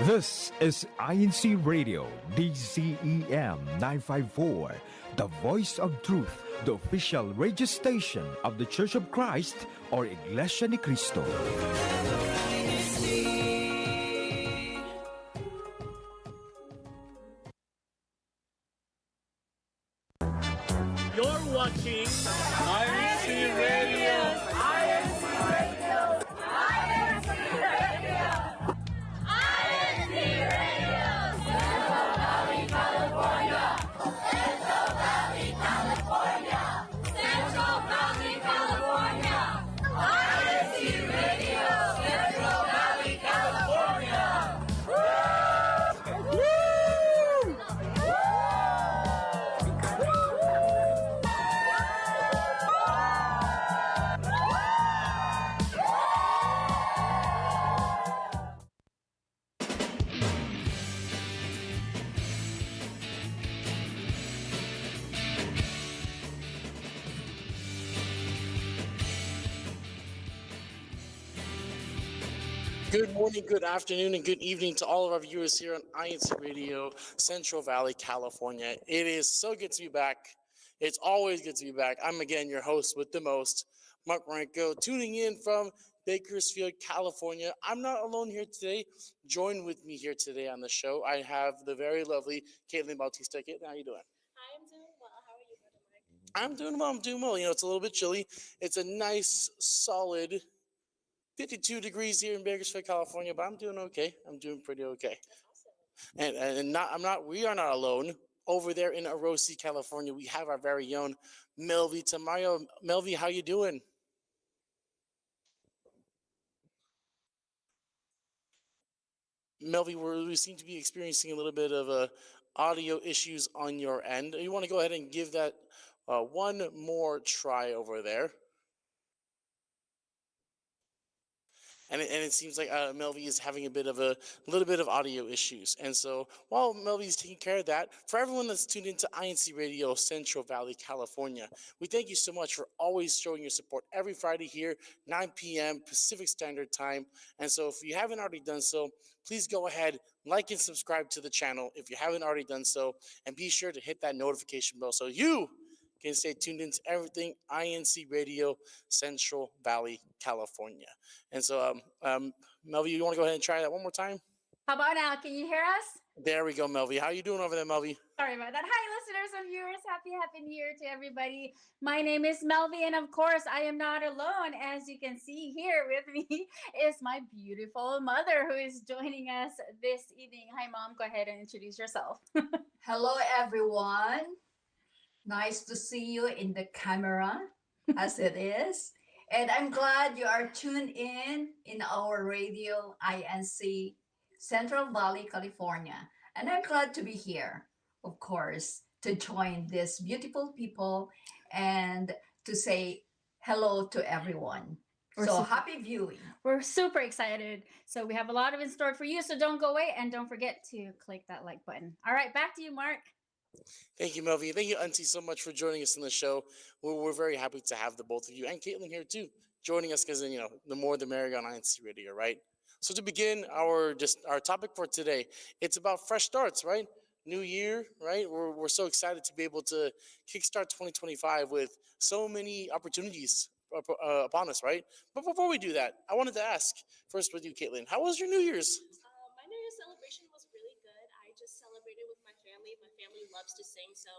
This is INCRadio, DCEM 954, the voice of truth, the official radio station of the Church of Christ or Iglesianicristo. You're watching INCRadio. Good morning, good afternoon, and good evening to all of our viewers here on INCRadio, Central Valley, California. It is so good to be back. It's always good to be back. I'm again your host with the most, Mark Ranko, tuning in from Bakersfield, California. I'm not alone here today. Join with me here today on the show. I have the very lovely Caitlin Bautista. Caitlin, how are you doing? Hi, I'm doing well. How are you, Brother Mike? I'm doing well. I'm doing well. You know, it's a little bit chilly. It's a nice, solid 52 degrees here in Bakersfield, California, but I'm doing okay. I'm doing pretty okay. That's awesome. We are not alone. Over there in Orosi, California, we have our very own Melvi Tamayo. Melvi, how you doing? Melvi, we seem to be experiencing a little bit of audio issues on your end. You want to go ahead and give that one more try over there? And it seems like Melvi is having a little bit of audio issues. And so while Melvi is taking care of that, for everyone that's tuned into INCRadio, Central Valley, California, we thank you so much for always showing your support every Friday here, 9 p.m. Pacific Standard Time. And so if you haven't already done so, please go ahead, like and subscribe to the channel if you haven't already done so, and be sure to hit that notification bell so you can stay tuned into everything INCRadio, Central Valley, California. And so, Melvi, you want to go ahead and try that one more time? How about now? Can you hear us? There we go, Melvi. How you doing over there, Melvi? Sorry about that. Hi, listeners and viewers. Happy New Year to everybody. My name is Melvi, and of course, I am not alone. As you can see here with me is my beautiful mother who is joining us this evening. Hi, Mom. Go ahead and introduce yourself. Hello, everyone. Nice to see you in the camera, as it is. And I'm glad you are tuned in our radio, INC, Central Valley, California. And I'm glad to be here, of course, to join these beautiful people and to say hello to everyone. Happy viewing. We're super excited. So we have a lot of in store for you. So don't go away and don't forget to click that like button. All right, back to you, Mark. Thank you, Melvi. Thank you, Auntie, so much for joining us on the show. We're very happy to have the both of you and Caitlin here too, joining us because the more the merrier on INCRadio, right? So to begin our topic for today, it's about fresh starts, right? New year, right? We're so excited to be able to kickstart 2025 with so many opportunities upon us, right? But before we do that, I wanted to ask first with you, Caitlin, how was your New Year's? My New Year's celebration was really good. I just celebrated with my family. My family loves to sing, so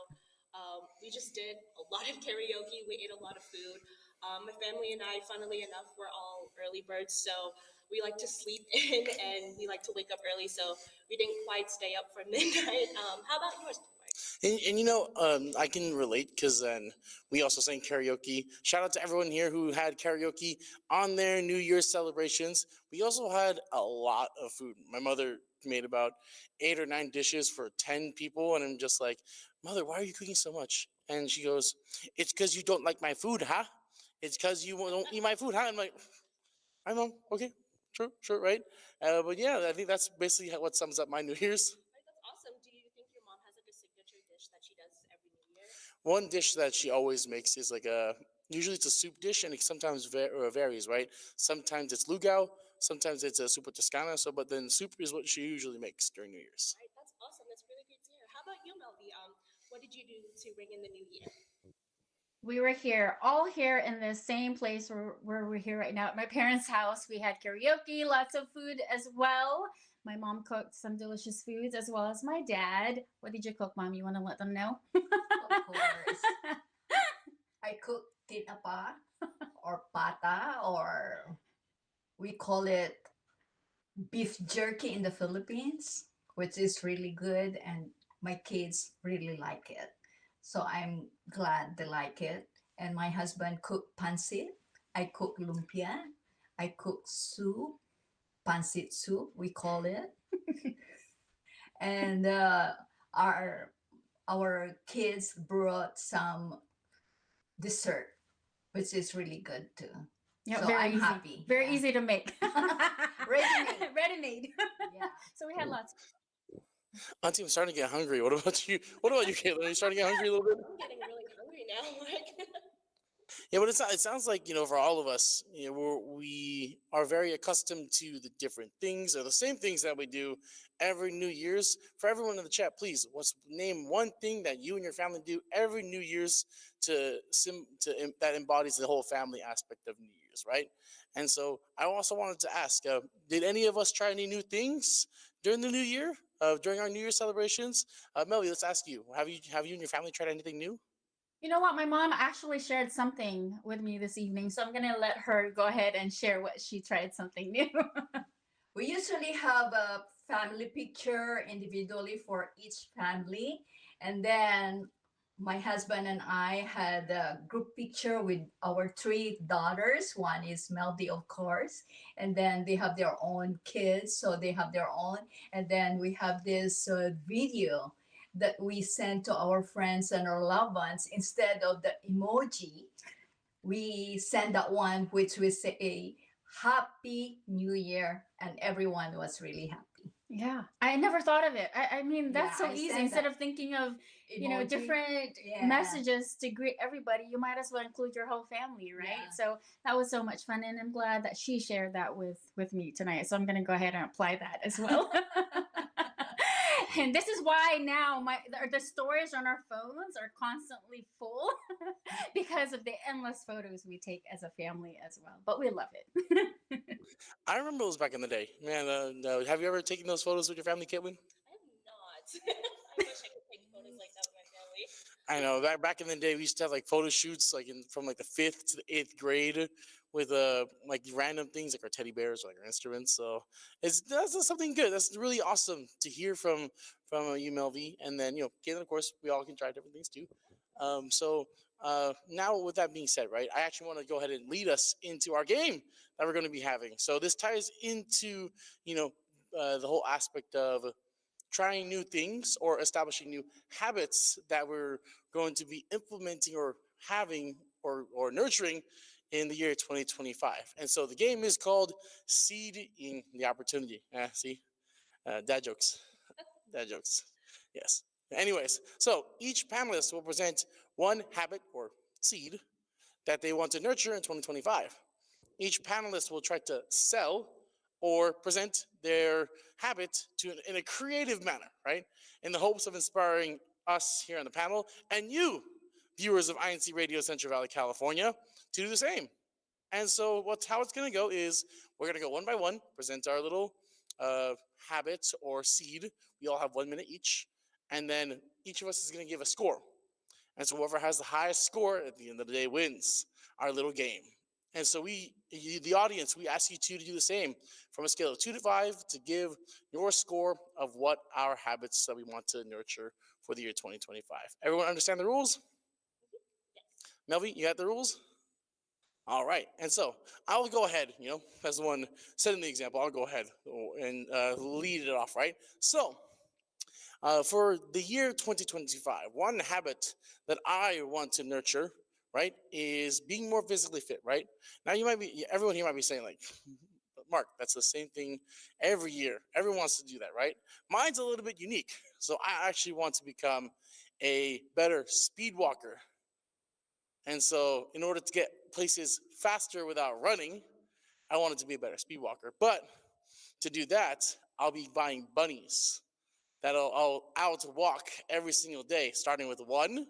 we just did a lot of karaoke. We ate a lot of food. My family and I, funnily enough, we're all early birds, so we like to sleep in and we like to wake up early, so we didn't quite stay up for midnight. How about yours, Mike? I can relate because then we also sang karaoke. Shout out to everyone here who had karaoke on their New Year's celebrations. We also had a lot of food. My mother made about 8 or 9 dishes for 10 people, and I'm just like, Mother, why are you cooking so much? And she goes, it's because you don't like my food, huh? It's because you don't eat my food, huh? I'm like, I know, okay, sure, right? But yeah, I think that's basically what sums up my New Year's. That's awesome. Do you think your mom has like a signature dish that she does every New Year? One dish that she always makes is usually it's a soup dish, and it sometimes varies, right? Sometimes it's lugao, Sometimes it's a super Toscana. So, but then soup is what she usually makes during New Year's. Right, that's awesome. That's really great to hear. How about you, Melby? What did you do to ring in the new year? We were here, all here in the same place where we're here right now at my parents' house. We had karaoke, lots of food as well. My mom cooked some delicious foods as well as my dad. What did you cook, Mom? You want to let them know? Of course. I cook tinapa or pata, or we call it beef jerky in the Philippines, which is really good, and my kids really like it. So I'm glad they like it. And my husband cooked pancit. I cook lumpia. I cook soup, pancit soup, we call it. And our our kids brought some dessert, which is really good too. Yeah, So very I'm easy. happy. Very Yeah. easy to make. Ready-made. Ready-made. Yeah. So we had lots. Auntie, I'm starting to get hungry. What about you? What about you, Caitlin? Are you starting to get hungry a little bit? I'm getting really hungry now. Like, Yeah, but it's not, it sounds like, for all of us, we are very accustomed to the different things or the same things that we do every New Year's. For everyone in the chat, please, name one thing that you and your family do every New Year's that embodies the whole family aspect of New Year's, right? And so I also wanted to ask, did any of us try any new things during the New Year, during our New Year celebrations? Melly, let's ask you, have you and your family tried anything new? You know what? My mom actually shared something with me this evening, so I'm gonna let her go ahead and share what she tried something new. We usually have a family picture individually for each family. And then my husband and I had a group picture with our three daughters. One is Melody, of course. And then they have their own kids, so they have their own. And then we have this video that we send to our friends and our loved ones. Instead of the emoji, we send that one which we say Happy New Year, and everyone was really happy. Yeah, I never thought of it. I mean, that's Yeah, so I easy. said Instead that. of thinking of Emoji. different Yeah. messages to greet everybody, you might as well include your whole family, right? Yeah. So that was so much fun, and I'm glad that she shared that with me tonight. So I'm gonna go ahead and apply that as well. And this is why now the storage on our phones are constantly full because of the endless photos we take as a family as well. But we love it. I remember those back in the day. Man, no. Have you ever taken those photos with your family, Caitlin? I have not. I wish I could take photos like that with my family. I know. Back in the day, we used to have like photo shoots, like from like the 5th to the 8th grade, with like random things like our teddy bears or like our instruments. So that's something good. That's really awesome to hear from you, Melvi, and then Caitlin. Of course, we all can try different things too. Now with that being said, right, I actually want to go ahead and lead us into our game that we're going to be having. So this ties into the whole aspect of trying new things or establishing new habits that we're going to be implementing or having or nurturing in the year 2025. And so the game is called Seeding the Opportunity. See, dad jokes. Dad jokes. Yes. Anyways, so each panelist will present one habit or seed that they want to nurture in 2025. Each panelist will try to sell or present their habit in a creative manner, right? In the hopes of inspiring us here on the panel and you, viewers of INC Radio Central Valley, California, to do the same. And so how it's going to go is we're going to go one by one, present our little habit or seed. We all have 1 minute each. And then each of us is going to give a score. And so whoever has the highest score at the end of the day wins our little game. And so the audience, we ask you to do the same from a scale of 2 to 5 to give your score of what our habits that we want to nurture for the year 2025. Everyone understand the rules? Melvi, you got the rules? All right. And so I'll go ahead, as the one setting the example, I'll go ahead and lead it off, right? So for the year 2025, one habit that I want to nurture, right, is being more physically fit, right? Now everyone here might be saying like, Mark, that's the same thing every year. Everyone wants to do that, right? Mine's a little bit unique. So I actually want to become a better speed walker. And so in order to get places faster without running, I wanted to be a better speed walker. But to do that, I'll be buying bunnies that I'll out walk every single day, starting with 1,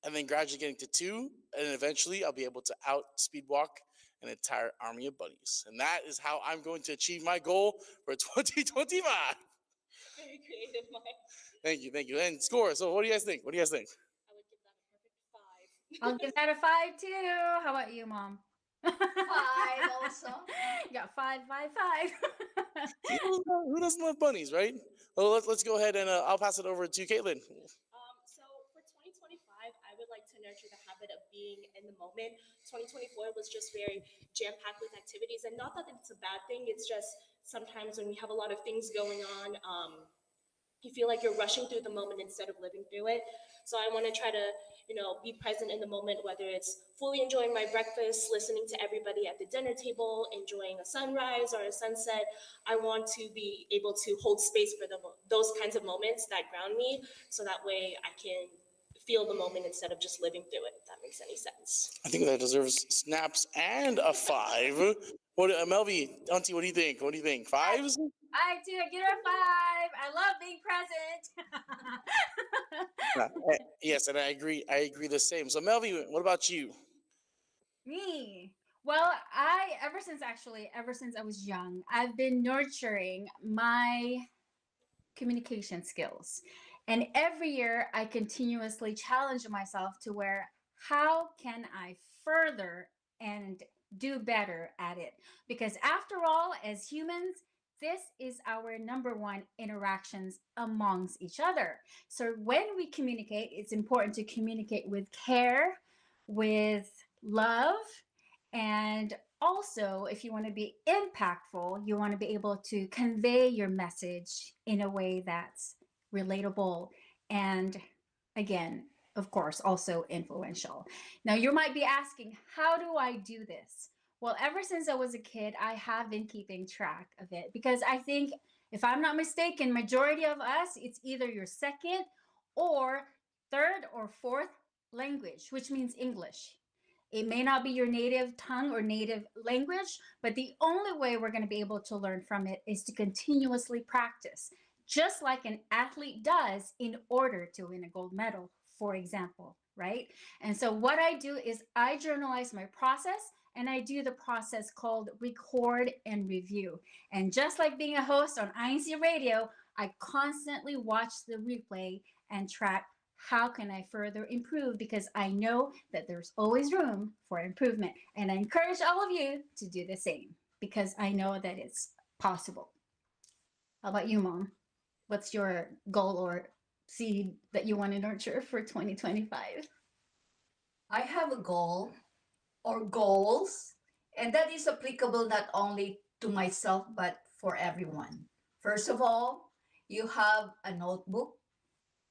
and then gradually getting to 2, and eventually I'll be able to out speed walk an entire army of bunnies. And that is how I'm going to achieve my goal for 2025. Very creative mind. Thank you. And score. So what do you guys think? I would give that a perfect 5. I'll give that a 5 too. How about you, Mom? 5 also. Yeah, 5, 5, 5. See, who doesn't love bunnies, right? Well, let's go ahead and I'll pass it over to Caitlin. So for 2025, I would like to nurture the habit of being in the moment. 2024 was just very jam-packed with activities, and not that it's a bad thing. It's just sometimes when we have a lot of things going on, you feel like you're rushing through the moment instead of living through it. So I want to try to, be present in the moment, whether it's fully enjoying my breakfast, listening to everybody at the dinner table, enjoying a sunrise or a sunset. I want to be able to hold space for those kinds of moments that ground me, so that way I can feel the moment instead of just living through it, if that makes any sense. I think that deserves snaps and a 5. What, Melvie, Auntie, what do you think? 5s? I do. I give it a 5. I love being present. Yes, and I agree the same. So Melvie, what about you? Me. Well, ever since I was young, I've been nurturing my communication skills. And every year I continuously challenge myself to where how can I further and do better at it? Because after all, as humans, this is our number one interactions amongst each other. So when we communicate, it's important to communicate with care, with love, and also, if you want to be impactful, you want to be able to convey your message in a way that's relatable and, again, of course, also influential. Now, you might be asking, how do I do this? Well, ever since I was a kid, I have been keeping track of it because I think, if I'm not mistaken, majority of us, it's either your second or third or fourth language, which means English. It may not be your native tongue or native language, but the only way we're going to be able to learn from it is to continuously practice, just like an athlete does in order to win a gold medal, for example, right? And so what I do is I journalize my process, and I do the process called record and review. And just like being a host on INCRadio, I constantly watch the replay and track how can I further improve, because I know that there's always room for improvement. And I encourage all of you to do the same because I know that it's possible. How about you, Mom? What's your goal or seed that you want to nurture for 2025? I have a goal or goals, and that is applicable not only to myself, but for everyone. First of all, you have a notebook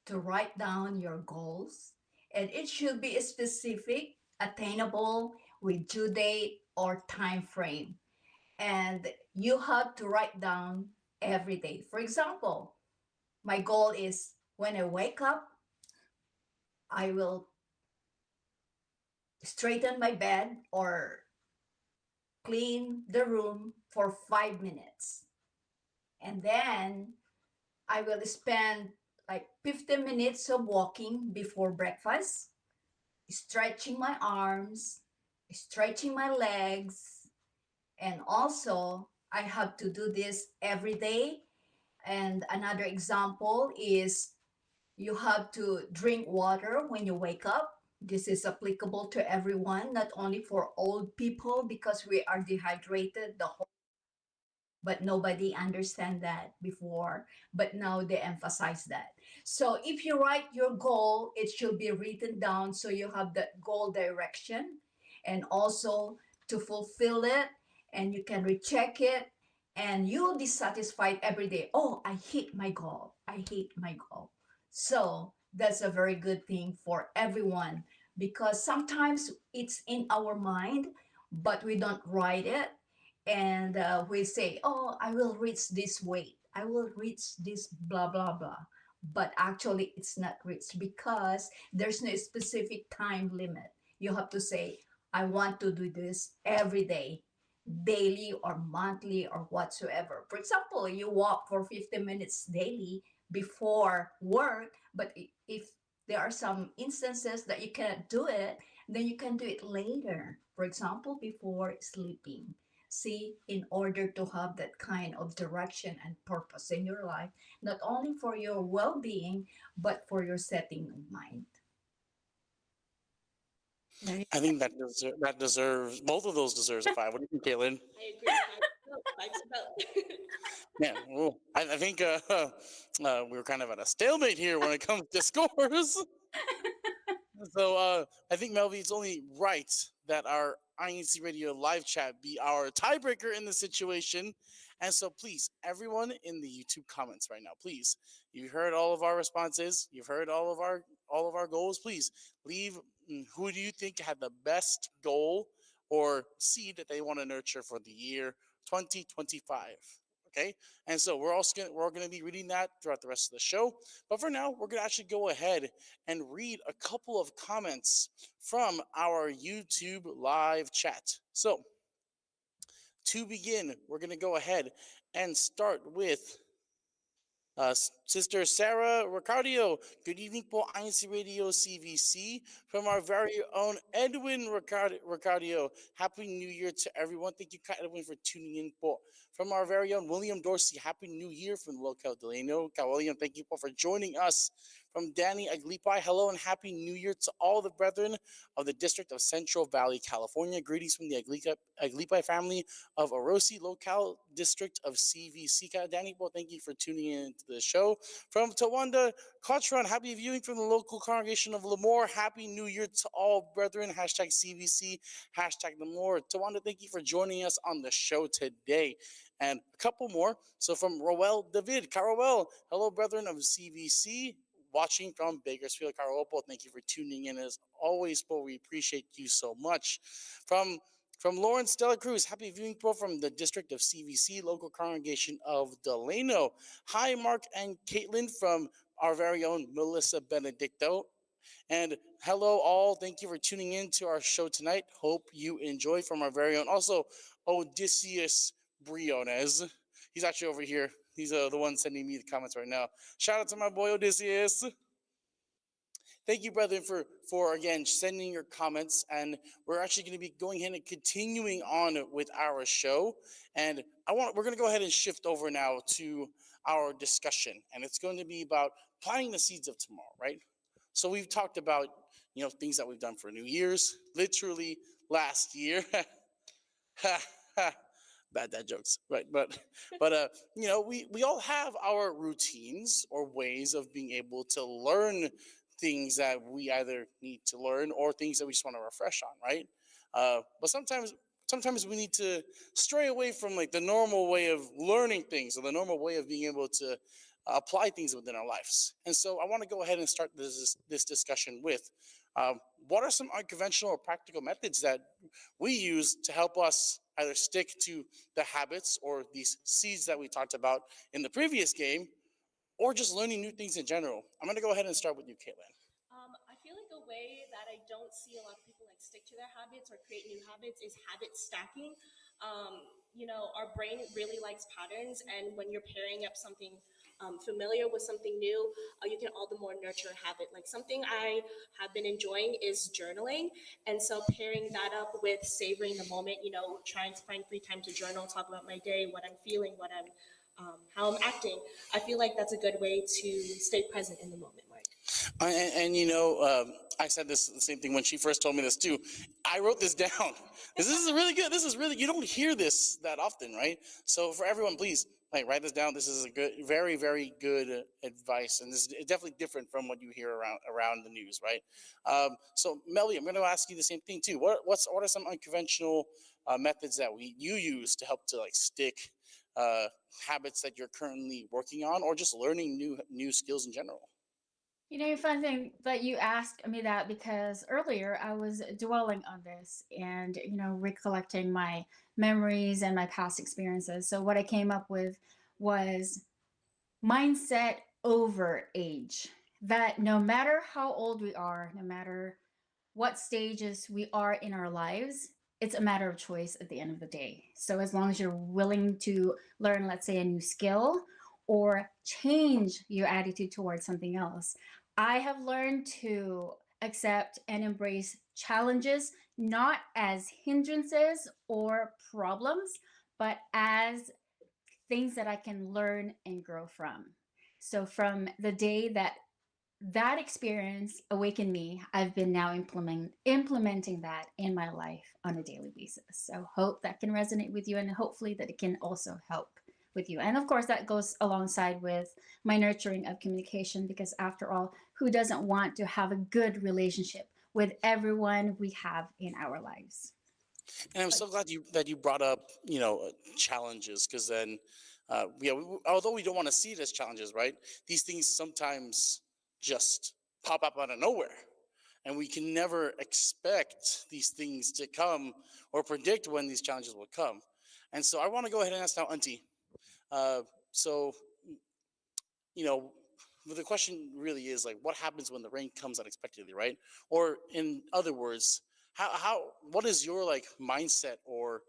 to write down your goals, and it should be specific, attainable, with due date or time frame. And you have to write down every day. For example, my goal is when I wake up, I will straighten my bed or clean the room for 5 minutes. And then I will spend like 15 minutes of walking before breakfast, stretching my arms, stretching my legs. And also, I have to do this every day. And another example is you have to drink water when you wake up. This is applicable to everyone, not only for old people, because we are dehydrated the whole, but nobody understand that before, but now they emphasize that. So if you write your goal, it should be written down so you have that goal direction, and also to fulfill it, and you can recheck it, and you'll be satisfied every day. Oh, I hit my goal. I hit my goal. So that's a very good thing for everyone, because sometimes it's in our mind, but we don't write it. And we say, oh, I will reach this weight. I will reach this blah, blah, blah. But actually, it's not reached because there's no specific time limit. You have to say, I want to do this every day. daily or monthly or whatsoever. For example, you walk for 50 minutes daily before work, but if there are some instances that you cannot do it, then you can do it later. For example, before sleeping. See, in order to have that kind of direction and purpose in your life, not only for your well being, but for your setting of mind. There you I think that deserves both of those deserves a five. What do you think, Caitlin? I agree. Five to vote. Yeah, well, I think we're kind of at a stalemate here when it comes to scores. So I think Melvie, it's only right that our INC Radio live chat be our tiebreaker in the situation. And so please, everyone in the YouTube comments right now, please, you've heard all of our responses, you've heard all of our goals. Please leave who do you think had the best goal or seed that they want to nurture for the year 2025. Okay, and so we're all gonna be reading that throughout the rest of the show. But for now, we're gonna actually go ahead and read a couple of comments from our YouTube live chat. So, to begin, we're going to go ahead and start with Sister Sarah Ricardio. Good evening po, INC Radio CVC. From our very own Edwin Ricardio. Happy New Year to everyone. Thank you, Edwin, for tuning in po. From our very own William Dorsey. Happy New Year from Local Delano. William, thank you po for joining us. From Danny Aglipai, hello and happy New Year to all the brethren of the District of Central Valley, California. Greetings from the Aglipai family of Orosi, Local District of CVC. Danny, well, thank you for tuning in to the show. From Tawanda Cochran, happy viewing from the local congregation of Lemoore. Happy New Year to all brethren. Hashtag CVC, hashtag Lemoore. Tawanda, thank you for joining us on the show today. And a couple more. So from Roel David, Carol, hello, brethren of CVC. Watching from Bakersfield, Carol, thank you for tuning in as always, Paul. We appreciate you so much. From Lawrence Stella Cruz, happy viewing, Paul, from the district of CVC, local congregation of Delano. Hi, Mark and Caitlin from our very own Melissa Benedicto. And hello, all. Thank you for tuning in to our show tonight. Hope you enjoy from our very own. Also, Odysseus Briones. He's actually over here. He's the one sending me the comments right now. Shout out to my boy Odysseus. Thank you, brethren, for again sending your comments, and we're actually going to be going ahead and continuing on with our show. And we're going to go ahead and shift over now to our discussion, and it's going to be about planting the seeds of tomorrow, right? So we've talked about things that we've done for New Year's, literally last year. Bad dad jokes, right? But we all have our routines or ways of being able to learn things that we either need to learn or things that we just want to refresh on, right? But sometimes we need to stray away from like the normal way of learning things or the normal way of being able to apply things within our lives. And so I want to go ahead and start this discussion with what are some unconventional or practical methods that we use to help us either stick to the habits or these seeds that we talked about in the previous game, or just learning new things in general. I'm going to go ahead and start with you, Caitlin. I feel like a way that I don't see a lot of people like stick to their habits or create new habits is habit stacking. Our brain really likes patterns, and when you're pairing up something familiar with something new, you can all the more nurture a habit. Like something I have been enjoying is journaling, and so pairing that up with savoring the moment, trying to find free time to journal, talk about my day, what I'm feeling, how I'm acting. I feel like that's a good way to stay present in the moment, Mark. I said the same thing when she first told me this too. I wrote this down. This is really good. You don't hear this that often, right? So for everyone, please write this down. This is a good, very, very good advice, and this is definitely different from what you hear around the news, right? So Melly, I'm going to ask you the same thing too. What are some unconventional methods that you use to help to stick habits that you're currently working on, or just learning new skills in general? Fun thing that you asked me that, because earlier I was dwelling on this and, recollecting my memories and my past experiences. So what I came up with was mindset over age. That no matter how old we are, no matter what stages we are in our lives, it's a matter of choice at the end of the day. So as long as you're willing to learn, let's say, a new skill or change your attitude towards something else, I have learned to accept and embrace challenges not as hindrances or problems, but as things that I can learn and grow from. So from the day that that experience awakened me, I've been now implementing that in my life on a daily basis. So hope that can resonate with you, and hopefully that it can also help with you. And of course, that goes alongside with my nurturing of communication, because after all, who doesn't want to have a good relationship with everyone we have in our lives? And I'm so glad you brought up, challenges, because then, although we don't want to see it as challenges, right? These things sometimes just pop up out of nowhere, and we can never expect these things to come or predict when these challenges will come. And so I want to go ahead and ask now, Auntie. So, you know, the question really is like, what happens when the rain comes unexpectedly, right? Or in other words, what is your like mindset or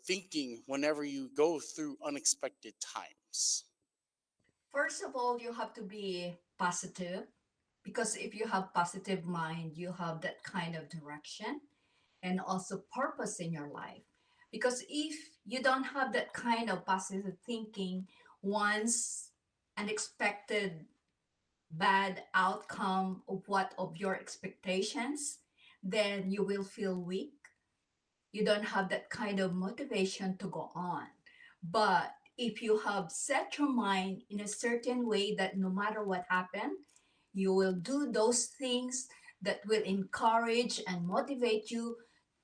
thinking whenever you go through unexpected times? First of all, you have to be positive, because if you have positive mind, you have that kind of direction and also purpose in your life. Because if you don't have that kind of positive thinking, once unexpected bad outcome of your expectations, then you will feel weak. You don't have that kind of motivation to go on. But if you have set your mind in a certain way that no matter what happened, you will do those things that will encourage and motivate you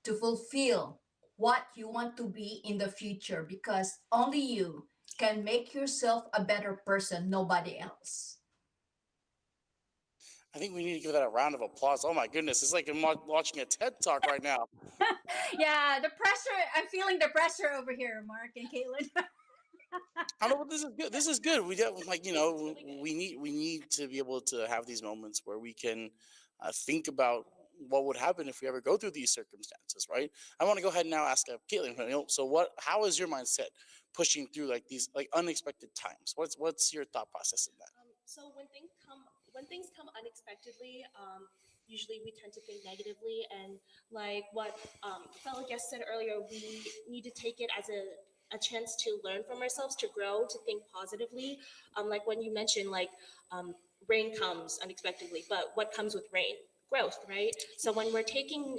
to fulfill what you want to be in the future, because only you can make yourself a better person, nobody else. I think we need to give that a round of applause. Oh my goodness, it's like I'm watching a TED Talk right now. Yeah, the pressure. I'm feeling the pressure over here, Mark and Caitlin. I know, but this is good. This is good. We need to be able to have these moments where we can think about what would happen if we ever go through these circumstances, right? I want to go ahead and now ask Caitlin. So how is your mindset pushing through like these like unexpected times? What's your thought process in that? So when things come unexpectedly, usually we tend to think negatively, and like what fellow guest said earlier, we need to take it as a chance to learn from ourselves, to grow, to think positively. Like when you mentioned, like rain comes unexpectedly, but what comes with rain? Growth, right? So when we're taking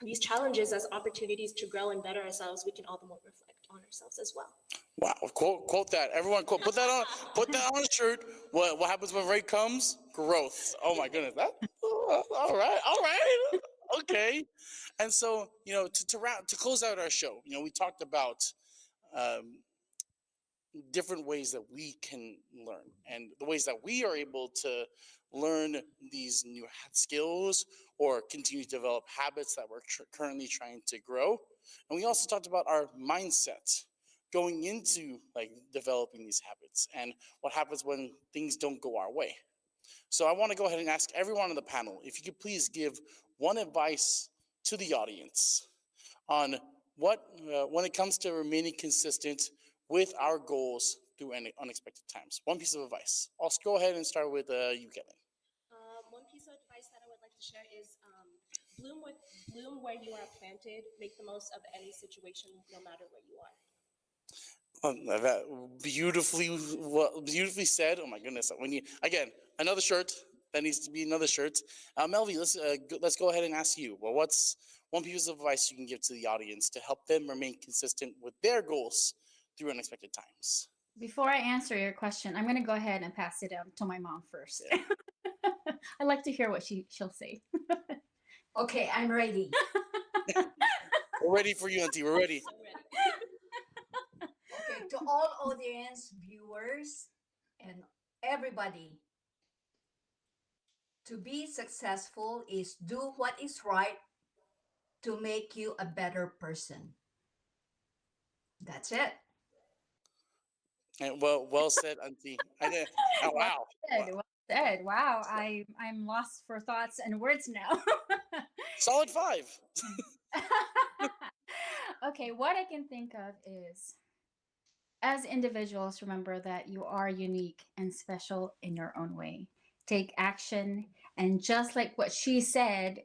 these challenges as opportunities to grow and better ourselves, we can all the more reflect on ourselves as well. Wow! Quote that. Everyone quote. Put that on. Put that on a shirt. What happens when rain comes? Growth. Oh my goodness. All right. All right. Okay. And so to close out our show, we talked about um, different ways that we can learn and the ways that we are able to learn these new skills or continue to develop habits that we're currently trying to grow. And we also talked about our mindset going into like developing these habits and what happens when things don't go our way. So I want to go ahead and ask everyone on the panel if you could please give one advice to the audience on what when it comes to remaining consistent with our goals through any unexpected times. One piece of advice. I'll go ahead and start with you, Kevin. One piece of advice that I would like to share is bloom where you are planted. Make the most of any situation, no matter where you are. That beautifully said. Oh my goodness! When you again another shirt that needs to be another shirt. Melvie, let's go ahead and ask you. Well, what's one piece of advice you can give to the audience to help them remain consistent with their goals through unexpected times? Before I answer your question, I'm going to go ahead and pass it to my mom first. Yeah. I'd like to hear what she'll say. Okay, I'm ready. We're ready for you, Auntie. We're ready. So ready. Okay, to all audience, viewers, and everybody, to be successful is do what is right to make you a better person. That's it. And well said, Auntie. Oh, wow. Well said. Wow. I'm lost for thoughts and words now. Solid 5. Okay, what I can think of is, as individuals, remember that you are unique and special in your own way. Take action, and just like what she said,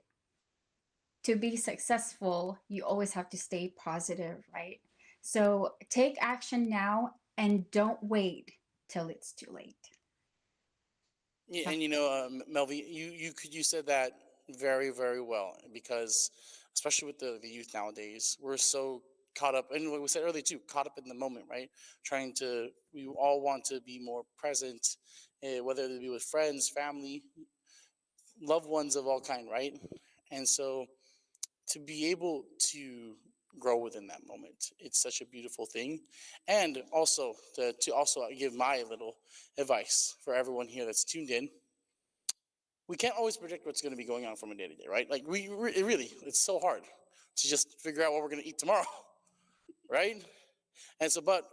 to be successful, you always have to stay positive, right? So take action now and don't wait till it's too late. Yeah, and Melvi, you said that very, very well, because especially with the youth nowadays, we're so caught up, and what we said earlier too, caught up in the moment, right? We all want to be more present, whether it be with friends, family, loved ones of all kind, right? And so to be able to grow within that moment, it's such a beautiful thing. And also to also give my little advice for everyone here that's tuned in. We can't always predict what's going to be going on from a day to day, right? Like it's so hard to just figure out what we're going to eat tomorrow, right? And so, but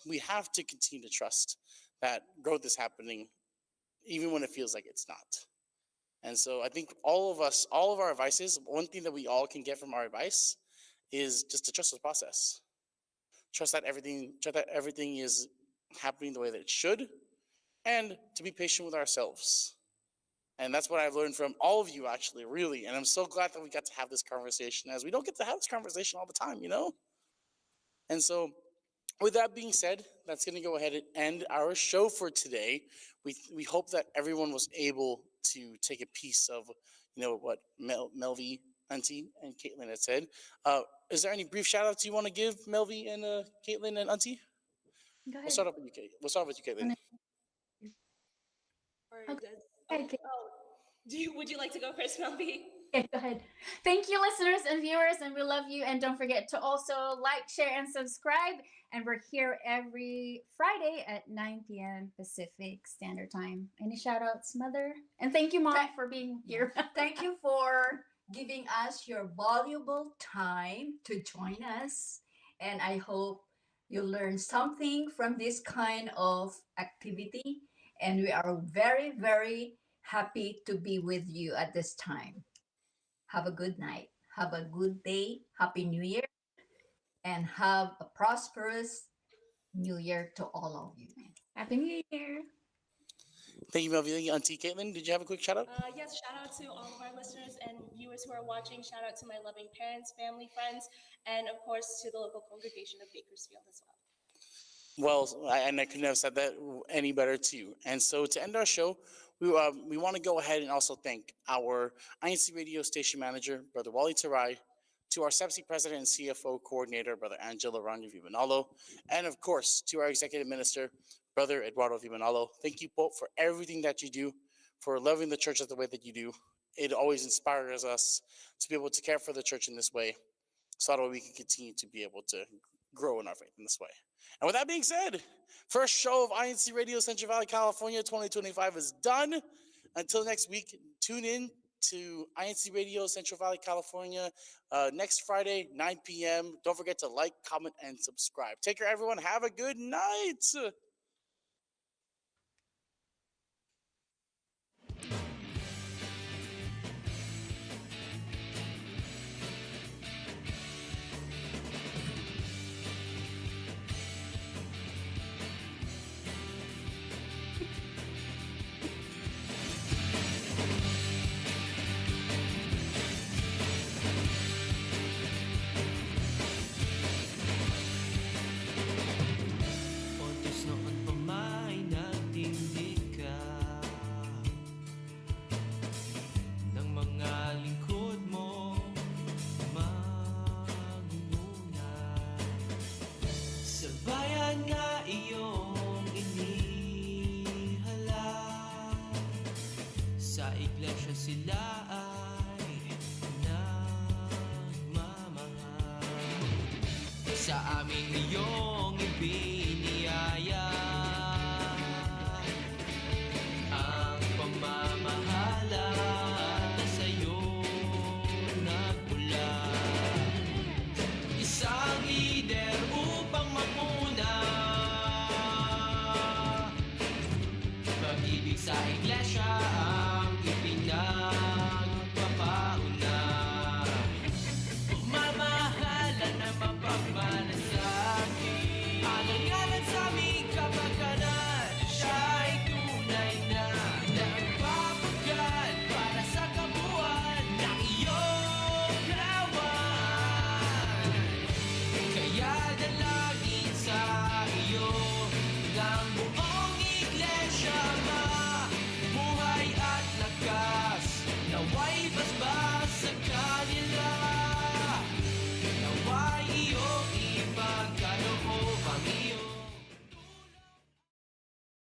we have to continue to trust that growth is happening, even when it feels like it's not. And so I think all of our advices, one thing that we all can get from our advice is just to trust the process. Trust that everything is happening the way that it should, and to be patient with ourselves. And that's what I've learned from all of you, actually, really. And I'm so glad that we got to have this conversation, as we don't get to have this conversation all the time, And so, with that being said, that's going to go ahead and end our show for today. We hope that everyone was able to take a piece of, what Melvi, Auntie, and Caitlin had said. Is there any brief shout outs you want to give, Melvi and Caitlin and Auntie? Go ahead. We'll start with you, Caitlin. Okay. Would you like to go first, Melvi? Okay, go ahead. Thank you, listeners and viewers, and we love you. And don't forget to also like, share, and subscribe. And we're here every Friday at 9 p.m. Pacific Standard Time. Any shout outs, Mother? And thank you, Mom, for being here. Thank you for giving us your valuable time to join us. And I hope you learned something from this kind of activity. And we are very, very happy to be with you at this time. Have a good night. Have a good day. Happy New Year. And have a prosperous New Year to all of you. Happy New Year. Thank you, Melvi. Thank you, Auntie Caitlin. Did you have a quick shout out? Yes, shout out to all of our listeners and viewers who are watching. Shout out to my loving parents, family, friends, and of course to the local congregation of Bakersfield as well. Well, I couldn't have said that any better too. And so to end our show, we want to go ahead and also thank our INC radio station manager, Brother Wally Tarai, to our SEPSI president and CFO coordinator, Brother Angelo Rania Vimanalo, and of course to our executive minister, Brother Eduardo Vimanalo. Thank you both for everything that you do, for loving the church the way that you do. It always inspires us to be able to care for the church in this way, so that we can continue to be able to grow in our faith in this way. And with that being said, first show of INC Radio Central Valley, California 2025 is done. Until next week, tune in to INC Radio Central Valley, California next Friday, 9 p.m. Don't forget to like, comment, and subscribe. Take care, everyone. Have a good night. Sa iglesia sila ay nagmamahal. Sa aming iyong ibiniyaya ang pamamahala na sa'yo nagmula. Isang lider upang magmuna, pag-ibig sa iglesia